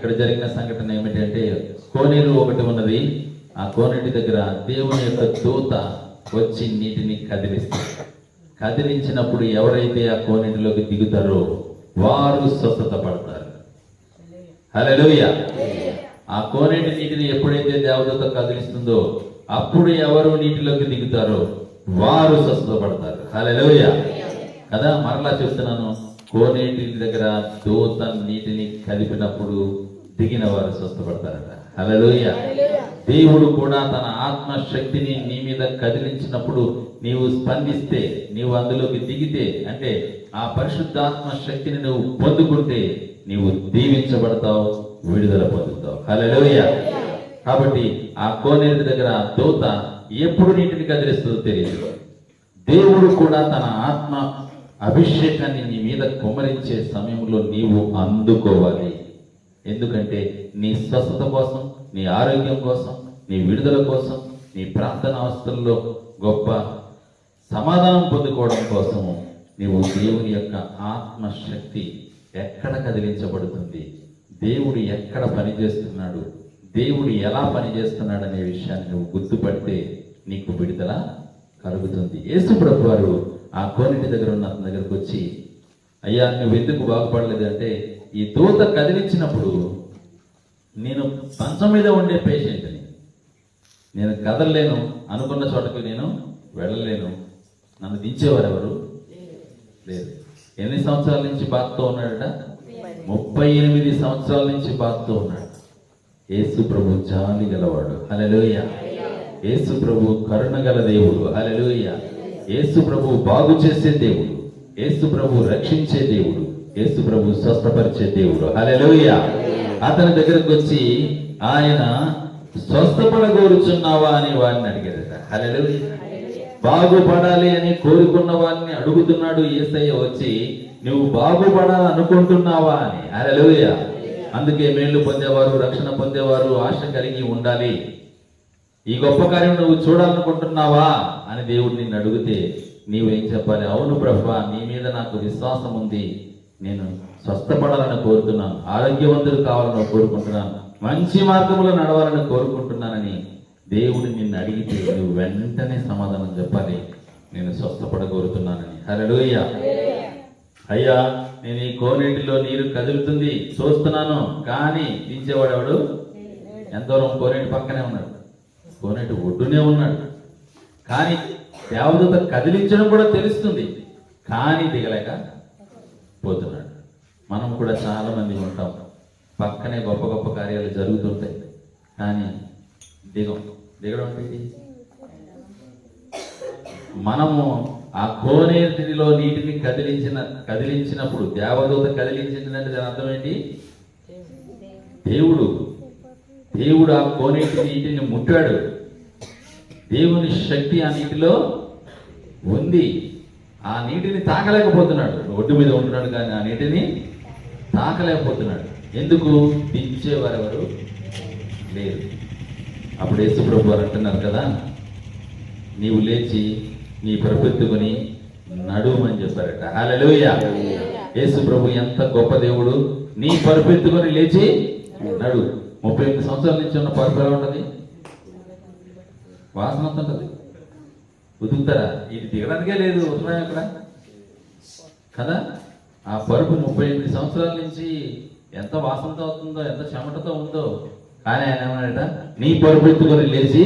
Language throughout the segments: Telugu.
ఇక్కడ జరిగిన సంఘటన ఏమిటంటే, కోనేరు ఒకటి ఉన్నది. ఆ కోనేటి దగ్గర దేవుని యొక్క దూత వచ్చి నీటిని కదిలించినప్పుడు ఎవరైతే ఆ కోనేటిలోకి దిగుతారో వారు స్వస్థత పడతారు. హల్లెలూయా. ఆ కోనేటి నీటిని ఎప్పుడైతే దేవదూత కదిలిస్తుందో అప్పుడు ఎవరు నీటిలోకి దిగుతారో వారు స్వస్థత పడతారు. హల్లెలూయా కదా. మరలా చెప్తున్నాను, కోనేటి దగ్గర దూత నీటిని కదిపినప్పుడు దిగిన వారు స్వస్థపడతారట. హల్లెలూయా. దేవుడు కూడా తన ఆత్మ శక్తిని నీ మీద కదిలించినప్పుడు నీవు స్పందిస్తే, నీవు అందులోకి దిగితే, అంటే ఆ పరిశుద్ధాత్మ శక్తిని నువ్వు పొందుకుంటే నీవు దీవించబడతావు, విడుదల పొందుతావు. హల్లెలూయా. కాబట్టి ఆ కోనేరు దగ్గర దూత ఎప్పుడు నీటిని కదిలిస్తుందో తెలియదు. దేవుడు కూడా తన ఆత్మ అభిషేకాన్ని నీ మీద కుమ్మరించే సమయంలో నీవు అందుకోవాలి. ఎందుకంటే నీ స్వస్థత కోసం, నీ ఆరోగ్యం కోసం, నీ విడుదల కోసం, నీ ప్రార్థన అవస్థల్లో గొప్ప సమాధానం పొందుకోవడం కోసము నీవు దేవుని యొక్క ఆత్మశక్తి ఎక్కడ కదిలించబడుతుంది, దేవుడు ఎక్కడ పనిచేస్తున్నాడు, దేవుడు ఎలా పనిచేస్తున్నాడు అనే విషయాన్ని నువ్వు గుర్తుపడితే నీకు విడుదల కలుగుతుంది. యేసు ప్రభు వారు ఆ కోనేటి దగ్గర ఉన్న అతని దగ్గరకు వచ్చి, అయ్యా నువ్వు ఎందుకు బాగుపడలేదు అంటే, ఈ దూత కదిలించినప్పుడు నేను మంచం మీద ఉండే పేషెంట్ని, నేను కదలలేను, అనుకున్న చోటకి నేను వెళ్ళలేను, నన్ను దించేవారు ఎవరు లేదు. ఎన్ని సంవత్సరాల నుంచి బాధతో ఉన్నాడట? 38 సంవత్సరాల నుంచి బాధతో ఉన్నాడు. యేసు ప్రభు జాలి గలవాడు. హల్లెలూయా. యేసు ప్రభు కరుణ గల దేవుడు. హల్లెలూయా. యేసు ప్రభు బాగు చేసే దేవుడు, యేసు ప్రభు రక్షించే దేవుడు, యేసు ప్రభు స్వస్థపరిచే దేవుడు. హల్లెలూయా. అతని దగ్గరకు వచ్చి ఆయన స్వస్థపడగోరుచున్నావా అని వారిని అడిగారట. హల్లెలూయా. బాగుపడాలి అని కోరుకున్న వారిని అడుగుతున్నాడు యేసయ్య వచ్చి, నువ్వు బాగుపడాలనుకుంటున్నావా అని. హల్లెలూయా. అందుకే మేళ్లు పొందేవారు, రక్షణ పొందేవారు ఆశ కలిగి ఉండాలి. ఈ గొప్ప కార్యం నువ్వు చూడాలనుకుంటున్నావా అని దేవుడు నిన్ను అడిగితే నీవేం చెప్పాలి? అవును ప్రభువా, నీ మీద నాకు విశ్వాసం ఉంది, నేను స్వస్థపడాలని కోరుతున్నాను, ఆరోగ్యవంతుడు కావాలని కోరుకుంటున్నాను, మంచి మార్గంలో నడవాలని కోరుకుంటున్నానని దేవుడు నిన్ను అడిగితే నువ్వు వెంటనే సమాధానం చెప్పాలి, నేను స్వస్థపడగోరుతున్నానని. హల్లెలూయా. అయ్యా నేను ఈ కోనేటిలో నీరు కదులుతుంది చూస్తున్నాను, కానీ దించేవాడెవడు? ఎంత దూరం? కోనేటి పక్కనే ఉన్నాడు, కోనేటి ఒడ్డునే ఉన్నాడు. కానీ దేవదూత కదిలించడం కూడా తెలుస్తుంది, కానీ దిగలేక పోతున్నాడు. మనం కూడా చాలా మంది ఉంటాం, పక్కనే గొప్ప గొప్ప కార్యాలు జరుగుతుంటాయి, కానీ దిగడం అంటే మనము ఆ కోనేటిలో నీటిని కదిలించినప్పుడు, దేవదూత కదిలించిందంటే దాని అర్థం ఏంటి? దేవుడు ఆ కోనేటి నీటిని ముట్టాడు. దేవుని శక్తి ఆ నీటిలో ఉంది. ఆ నీటిని తాకలేకపోతున్నాడు, ఒడ్డు మీద ఉంటున్నాడు కానీ ఆ నీటిని తాకలేకపోతున్నాడు. ఎందుకు? దించేవారెవరు లేరు. అప్పుడు యేసు ప్రభు వారు అంటున్నారు కదా, నీవు లేచి నీ పరుపెత్తుకొని నడుమని చెప్పారట. హల్లెలూయా. యేసు ప్రభు ఎంత గొప్ప దేవుడు. నీ పరుపెత్తుకొని లేచి నడు. 38 సంవత్సరాల నుంచి ఉన్న పరుపు ఎలా ఉంటుంది? వాసన ఉంటుంది. ఉతుకుతారా? ఇది దిగడానికే లేదు, వస్తున్నాయి అక్కడ కదా. ఆ పరుపు 38 సంవత్సరాల నుంచి ఎంత వాసనతో అవుతుందో, ఎంత చెమటతో ఉందో, కానీ ఆయన ఏమన్నాడట? నీ పరుపు ఎత్తుకొని లేచి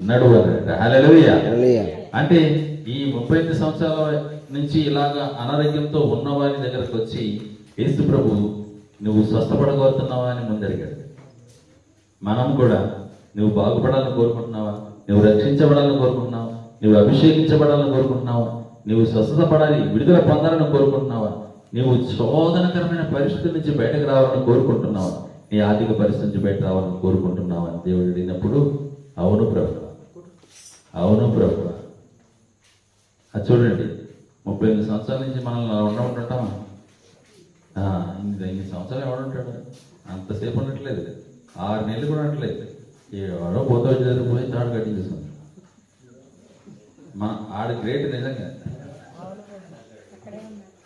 నడువు అన్నాడట. హల్లెలూయా. అంటే ఈ 38 సంవత్సరాల నుంచి ఇలాగా అనారోగ్యంతో ఉన్నవారి దగ్గరకు వచ్చి యేసు ప్రభు నువ్వు స్వస్థపడగోరుతున్నావా అని ముందడిగాడు. మనం కూడా నువ్వు బాగుపడాలని కోరుకుంటున్నావా? నువ్వు రక్షించబడాలని కోరుకుంటున్నావా? నువ్వు అభిషేకించబడాలని కోరుకుంటున్నావా? నువ్వు స్వస్థత పడాలి, విడుదల పొందాలని కోరుకుంటున్నావా? నువ్వు శోధనకరమైన పరిస్థితుల నుంచి బయటకు రావాలని కోరుకుంటున్నావా? నీ ఆర్థిక పరిస్థితి నుంచి బయట రావాలని కోరుకుంటున్నావా అని దేవుడు అడిగినప్పుడు అవును ప్రభు, అవును ప్రభు. అది చూడండి, 38 సంవత్సరాల నుంచి మనల్ని ఉంటుంటామా? ఇన్ని సంవత్సరాలు ఎవడుంటాడు? అంతసేపు ఉండట్లేదు, 6 నెలలు కూడా ఉండట్లేదు. ఎవడో పోతే పోయి తాడు కట్టించేస్తాం. ఆడ గ్రేట్ నిజంగా.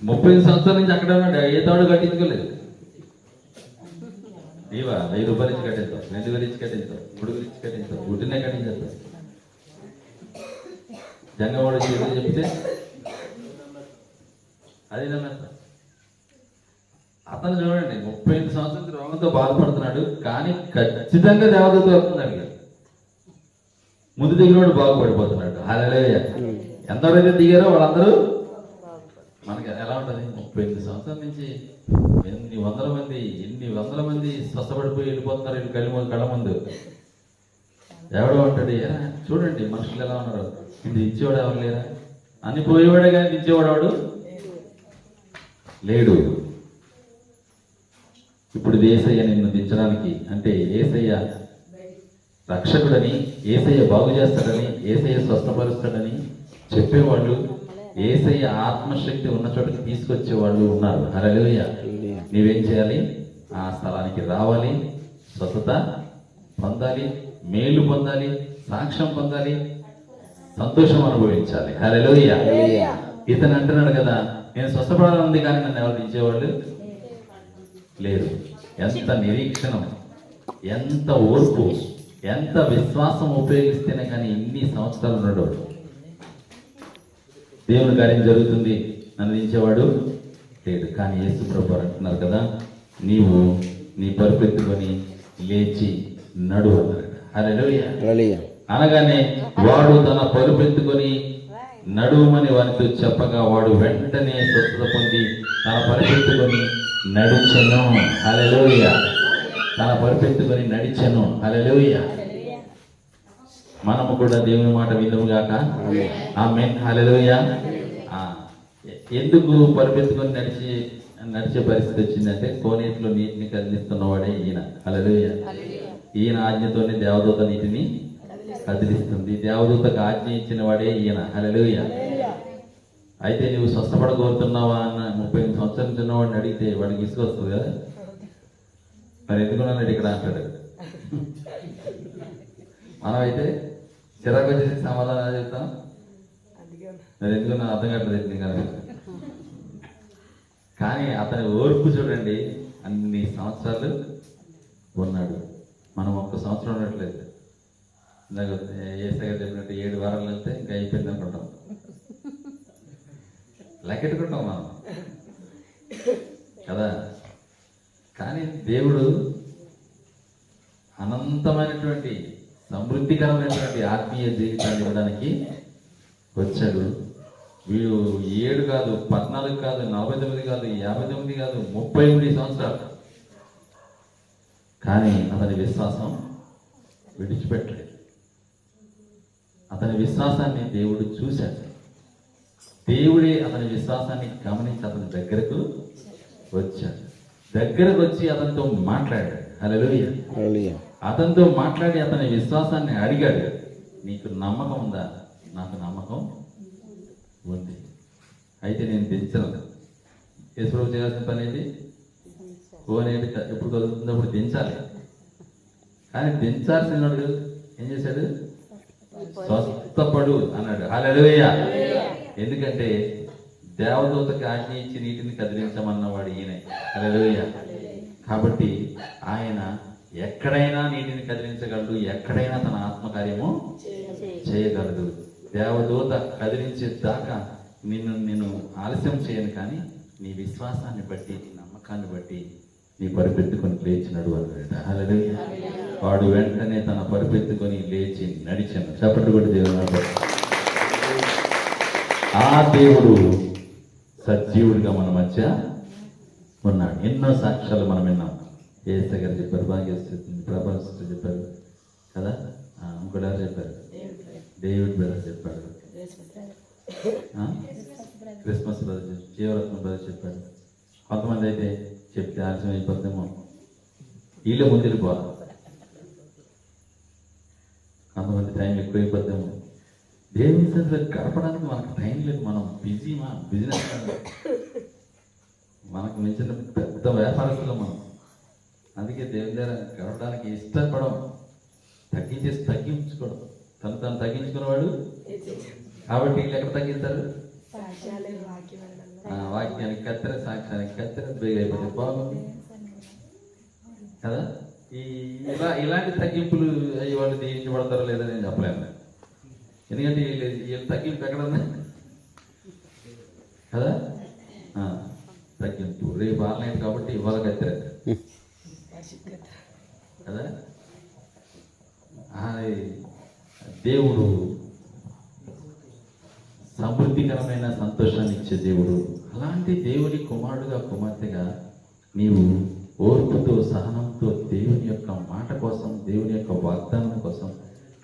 30 సంవత్సరాల నుంచి అక్కడే ఉన్నాడు, ఏ తాడు కట్టించుకోలేదు. నీవా 1000 రూపాయలు ఇచ్చి కట్టించావు, 2000 ఇచ్చి కట్టించావు, 3000 ఇచ్చి కట్టించావు, గుడ్డునే కట్టించేస్తావు. జంగవాడు చేతులు చెప్తే అది నమ్మేస్తా. అతను చూడండి 35 సంవత్సరాల రోగంతో బాధపడుతున్నాడు, కానీ ఖచ్చితంగా దేవదూత వస్తున్నాడు. ముందు దిగినోడు బాగుపడిపోతున్నాడు. హల్లెలూయా. ఎంతవరైతే దిగారో వాళ్ళందరూ మనకి ఎలా ఉంటుంది? 35 సంవత్సరాల నుంచి ఎన్ని వందల మంది స్వస్థపడిపోయి వెళ్ళిపోతున్నారు వీళ్ళు కళ్ళ ముందు. ఎవడో అంటాడు, చూడండి మనుషులు ఎలా ఉన్నారు, ఇది ఇచ్చేవాడు ఎవరు లేరా అని. పోయేవాడే కానీ ఇచ్చేవాడు వాడు లేడు. ఇప్పుడు యేసయ్య నిన్ను దించడానికి, అంటే యేసయ్య రక్షకుడని, యేసయ్య బాగు చేస్తాడని, యేసయ్య స్వస్థపరుస్తాడని చెప్పేవాళ్ళు, యేసయ్య ఆత్మశక్తి ఉన్న చోటకి తీసుకొచ్చేవాళ్ళు ఉన్నారు. హల్లెలూయా. నీవేం చేయాలి? ఆ స్థలానికి రావాలి, స్వస్థత పొందాలి, మేలు పొందాలి, సాక్ష్యం పొందాలి, సంతోషం అనుభవించాలి. హల్లెలూయా. ఇతను అంటున్నాడు కదా, నేను స్వస్థపడాలని, కానీ నన్ను ఎవరు దించేవాళ్ళు లేరు. ఎంత నిరీక్షణ, ఎంత ఓర్పు, ఎంత విశ్వాసం ఉపయోగిస్తేనే కానీ ఇన్ని సంవత్సరాలు ఉన్నాడు. దేవుని కార్యం జరుగుతుంది, నన్ను దించేవాడు లేడు. కానీ యేసు ప్రభువు అంటున్నారు కదా, నీవు నీ పరుపెత్తుకొని లేచి నడు అన్నాడు. హల్లెలూయా. అనగానే వాడు తన పరుపెత్తుకొని నడుమని వారితో చెప్పగా వాడు వెంటనే స్వస్థత పొంది తన పరుపెత్తుకొని నడిచెను. హల్లెలూయా. తన పరుపెత్తుకొని నడిచెను. హల్లెలూయా. మనము కూడా దేవుని మాట విందుము గాక. ఆమేన్. హల్లెలూయా. ఎందుకు పరుపెత్తుకొని నడిచే పరిస్థితి వచ్చిందంటే, కోనేటిలో నీటిని కదిలిస్తున్నవాడే ఈయన. హల్లెలూయా. ఈయన ఆజ్ఞతోనే దేవదూత నీటిని కదిలిస్తుంది. దేవదూతకు ఆజ్ఞ ఇచ్చిన వాడే ఈయన. హల్లెలూయా. అయితే నువ్వు స్వస్థపడగోరుతున్నావా అన్న 35 సంవత్సరాల చిన్నవాడిని అడిగితే వాడికి ఇసుకొస్తుంది కదా, మరి ఎందుకున్నాడు ఇక్కడ అంటాడు. మనమైతే చిరాకు వచ్చేసి సమాధానం చెప్తాం, మరి ఎందుకున్నా అర్థం కావట్లేదు. కానీ అతని ఓర్పు చూడండి, అన్ని సంవత్సరాలు ఉన్నాడు. మనం ఒక్క సంవత్సరం ఉండట్లేదు. ఇందాక ఏసగా చెప్పినట్టు 7 వారాలు వెళ్తే ఇంకా అయిపోయింది అనుకుంటాం, లెక్కెట్టుకుంటాం మనం కదా. కానీ దేవుడు అనంతమైనటువంటి సమృద్ధికరమైనటువంటి ఆత్మీయ జీవితాన్ని ఇవ్వడానికి వచ్చాడు. వీడు 7 కాదు, 14 కాదు, 49 కాదు, 59 కాదు, 38 సంవత్సరాలు. కానీ అతని విశ్వాసం విడిచిపెట్టలేదు. అతని విశ్వాసాన్ని దేవుడు చూశాడు. దేవుడే అతని విశ్వాసాన్ని గమనించి అతని దగ్గరకు వచ్చాడు. దగ్గరకు వచ్చి అతనితో మాట్లాడాడు. హల్లెలూయా. అతనితో మాట్లాడి అతని విశ్వాసాన్ని అడిగాడు, నీకు నమ్మకం ఉందా? నాకు నమ్మకం ఉంది, అయితే నేను దించను. యేసు చేయాల్సిన పని ఏంటి? కోనేటి ఎప్పుడు కలుగుతుందో అప్పుడు దించాలి. కానీ దించాల్సిన వాడు ఏం చేశాడు? స్వస్థపడు అన్నాడు. హల్లెలూయా. ఎందుకంటే దేవదూతకి ఆజ్ఞ ఇచ్చి నీటిని కదిలించమన్నవాడు ఈయన. హల్లెలూయా. కాబట్టి ఆయన ఎక్కడైనా నీటిని కదిలించగలడు, ఎక్కడైనా తన ఆత్మకార్యము చేయగలడు. దేవదూత కదిలించే దాకా నేను ఆలస్యం చేయను, కానీ నీ విశ్వాసాన్ని బట్టి, నీ నమ్మకాన్ని బట్టి నీ పరుపెత్తుకొని లేచినడు అన్నాడు. హల్లెలూయా. వాడు వెంటనే తన పరుపెత్తుకొని లేచి నడిచాను. చెప్పండి కూడా దేవుడు. ఆ దేవుడు సజీవుడిగా మన మధ్య ఉన్నాడు. ఎన్నో సాక్ష్యాలు మనం విన్నాం. ఏస గారు చెప్పారు, భాగ్యస్తుంది, ప్రభావిస్తూ చెప్పారు కదా. ఇంకోటి చెప్పారు, డేవిడ్ బ్రదర్ చెప్పాడు, క్రిస్మస్ బ్రదర్, జీవరత్న బ్రదర్ చెప్పాడు. కొంతమంది అయితే చెప్తే ఆలస్యం అయిపోద్దేమో, వీళ్ళు ముందుకుపోవాలి. కొంతమంది టైం ఎక్కువ అయిపోద్దేమో. దేవుని సన్నిధిలో గడపడానికి మనకు టైం లేదు. మనం బిజినెస్ మనకు మించిన పెద్ద వ్యాపారస్తులు మనం. అందుకే దేవుని దగ్గర గడపడానికి ఇష్టపడం, తగ్గించుకోవడం. తను తగ్గించుకునేవాడు. కాబట్టి వీళ్ళు ఎక్కడ తగ్గిస్తారు? వాక్యానికి కత్తెర, సాక్ష్యానికి కత్తెర, బేగ అయిపోతే బాగుంది. కదా. ఇలాంటి తగ్గింపులు అయ్యి వాళ్ళు దీవించబడతారో లేదో నేను చెప్పలేను. ఎందుకంటే వీళ్ళు తగ్గింపు ఎక్కడన్నా కదా. తగ్గింపు రేపు ఆన్లైన్ కాబట్టి ఇవాళ కట్టారు కదా. దేవుడు సమృద్ధికరమైన సంతోషాన్ని ఇచ్చే దేవుడు. అలాంటి దేవుని కుమారుడుగా కుమార్తెగా నీవు ఓర్పుతో సహనంతో దేవుని యొక్క మాట కోసం, దేవుని యొక్క వాగ్దానం కోసం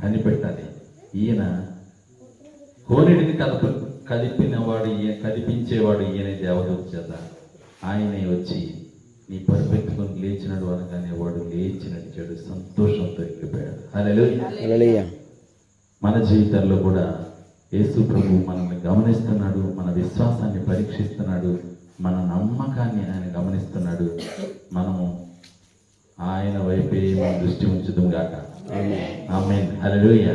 కనిపెట్టాలి. ఈయన కోనేటిని కదిపించేవాడు ఈయన దేవదూత చేత. ఆయనే వచ్చి నీ పరిపెట్టుకొని లేచినాడు అనగానే వాడు లేచి నడిచాడు, సంతోషంతో ఎక్కిపోయాడు. హల్లెలూయా. మన జీవితాల్లో కూడా యేసు ప్రభు మనల్ని గమనిస్తున్నాడు, మన విశ్వాసాన్ని పరీక్షిస్తున్నాడు, మన నమ్మకాన్ని ఆయన గమనిస్తున్నాడు. మనము ఆయన వైపే మన దృష్టి ఉంచుదాం గాక. ఆమేన్. హల్లెలూయా.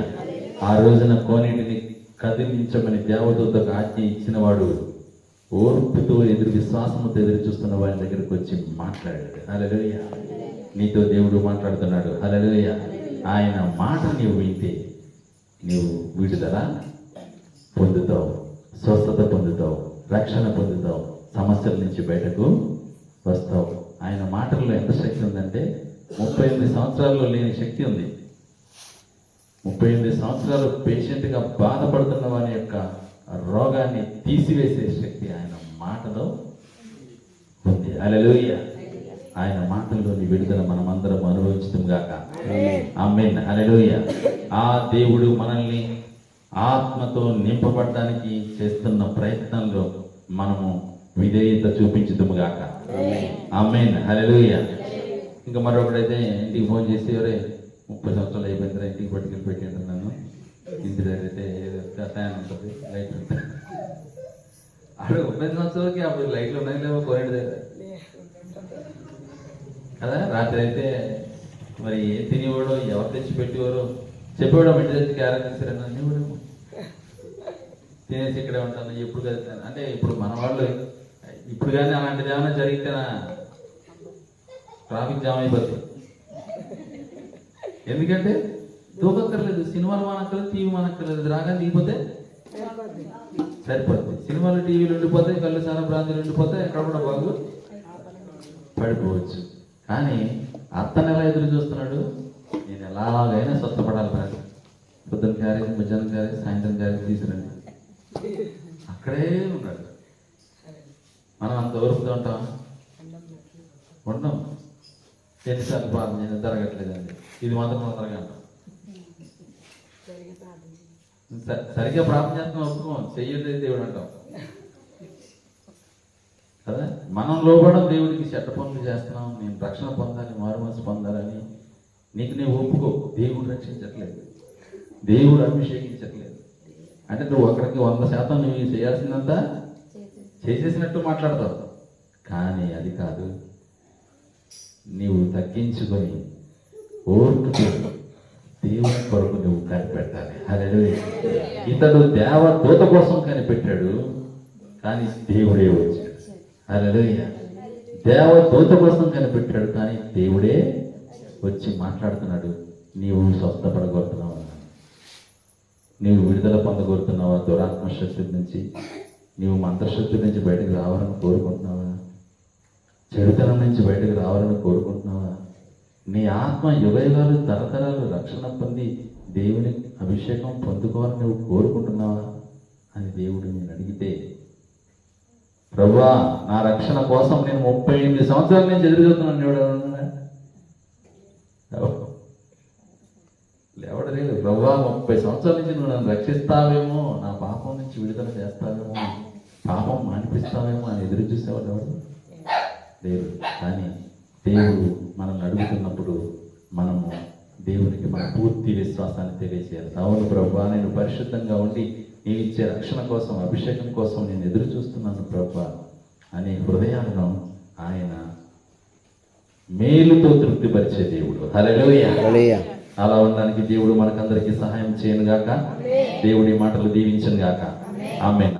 ఆ రోజున కోనేటిని కదిలించమని దేవదూతకు ఆజ్ఞ ఇచ్చిన వాడు ఓర్పుతో విశ్వాసంతో ఎదురు చూస్తున్న వారి దగ్గరికి వచ్చి మాట్లాడాడు. హల్లెలూయా. నీతో దేవుడు మాట్లాడుతున్నాడు. హల్లెలూయా. ఆయన మాట నీవు వింటే నీవు విడుదల పొందుతావు, స్వస్థత పొందుతావు, రక్షణ పొందుతావు, సమస్యల నుంచి బయటకు వస్తావు. ఆయన మాటల్లో ఎంత శక్తి ఉందంటే 38 సంవత్సరాల్లో లేని శక్తి ఉంది. 38 సంవత్సరాలు పేషెంట్గా బాధపడుతున్న వారి యొక్క రోగాన్ని తీసివేసే శక్తి ఆయన మాటలో ఉంది. హల్లెలూయా. ఆయన మాటల్లోని విడుదల మనమందరం అనుభవించడం గాక. ఆమేన్. హల్లెలూయా. ఆ దేవుడు మనల్ని ఆత్మతో నింపబడడానికి చేస్తున్న ప్రయత్నంలో మనము విధేయత చూపించదుము గాక. ఆమేన్. హల్లెలూయా. ఇంకా మరొకడైతే ఇంటికి ఫోన్ చేసి, ఎవరే 30 సంవత్సరాలు అయిపోయిందా ఇంటికి పట్టుకెళ్ళి పెట్టాడు నన్ను. ఇంటి దగ్గర అయితే ఫ్యాన్ ఉంటుంది, లైట్ ఉంటుంది. అప్పుడు 30 సంవత్సరాలకి అప్పుడు లైట్లు ఉన్నాయి లేవో కోనేటి దగ్గర కదా. రాత్రి అయితే మరి ఏం తినేవాడో, ఎవరు తెచ్చి పెట్టేవారో చెప్పేవాడు. ఇంటి దగ్గర క్యారెట్ చేశారని అనేవాడు. తినేసి ఇక్కడే ఉంటాను ఎప్పుడు కదా. అంటే ఇప్పుడు మన వాళ్ళు ఇప్పుడు కానీ అలాంటిది ఏమైనా జరిగితే ట్రాఫిక్ జామ్ అయిపోతుంది. ఎందుకంటే దూకక్కర్లేదు, సినిమాలు మనక్కర్లేదు, టీవీ మనక్కర్లేదు, రాగానే దిగిపోతే సరిపోతుంది. సినిమాలు టీవీలు ఉండిపోతాయి, కళ్ళు చాలా ప్రాంతాలు ఉండిపోతాయి, ఎక్కడ కూడా బాగు పడిపోవచ్చు. కానీ అతను ఎలా ఎదురు చూస్తున్నాడు, నేను ఎలాగైనా స్వస్థపడాలి, ప్రాంతం పొద్దున్న క్యారేజ్, మధ్యాహ్నం క్యారేజ్, సాయంత్రం క్యారేజ్ తీసుకురండి, అక్కడే ఉన్నాడు. మనం అంత ఓర్పుతో ఉంటాం ఉండం. ఎన్నిసార్లు ప్రార్థన నేను జరగట్లేదండి, ఇది మాత్రం తొందరగా అంటాం. సరిగ్గా ప్రార్థన చేస్తాం, ఒప్పుకోం, చెయ్యలేదు దేవుడు అంటాం కదా. మనం లోపడం దేవుడికి చెడ్డ పనులు చేస్తున్నాం, నేను రక్షణ పొందాలి, మారు మనసు పొందాలని నీకు నేను ఒప్పుకో. దేవుడు రక్షించట్లేదు, దేవుడు అభిషేకించట్లేదు. అంటే నువ్వు అక్కడికి 100% నువ్వు చేయాల్సిందంతా చేసేసినట్టు మాట్లాడతావు. కానీ అది కాదు. నీవు తగ్గించుకొని ఓర్పుతో దేవుని కొరకు నువ్వు కనిపెట్టాలి. హల్లెలూయా. ఇతడు దేవదూత కోసం కనిపెట్టాడు, కానీ దేవుడే వచ్చాడు. హల్లెలూయా. దేవదూత కోసం కనిపెట్టాడు, కానీ దేవుడే వచ్చి మాట్లాడుతున్నాడు. నీవు స్వస్థపడగొడుతున్నావా, నీవు విడుదల పొందగొడుతున్నావా దురాత్మ శక్తి నుంచి, నీవు మంత్రశక్తి నుంచి బయటకు రావాలని కోరుకుంటున్నావా, చెడుతనం నుంచి బయటకు రావాలని కోరుకుంటున్నావా, నీ ఆత్మ యుగయుగాలు తరతరాలు రక్షణ పొంది దేవుని అభిషేకం పొందుకోవాలని నువ్వు కోరుకుంటున్నావా అని దేవుడు నేను అడిగితే, ప్రభువా నా రక్షణ కోసం నేను 38 సంవత్సరాల నుంచి ఎదురు చూస్తున్నాను ఎవడు లేదు. ప్రభువా 30 సంవత్సరాల నుంచి నువ్వు నన్ను రక్షిస్తావేమో, నా పాపం నుంచి విడుదల చేస్తావేమో, పాపం మానిపిస్తావేమో అని ఎదురు చూసేవాడు ఎవడు లేదు. కానీ దేవుడు మనల్ని అడుగుతున్నప్పుడు మనము దేవునికి మన పూర్తి విశ్వాసాన్ని తెలియజేయాలి. అవును ప్రభువా, నేను పరిశుద్ధంగా ఉండి నీవు ఇచ్చే రక్షణ కోసం, అభిషేకం కోసం నేను ఎదురు చూస్తున్నాను ప్రభువా అనే హృదయాలను ఆయన మేలుతో తృప్తిపరిచే దేవుడు. హల్లెలూయా. అలా ఉండడానికి దేవుడు మనకందరికీ సహాయం చేయను గాక. దేవుడి మాటలు దీవించను గాక. ఆమేన్.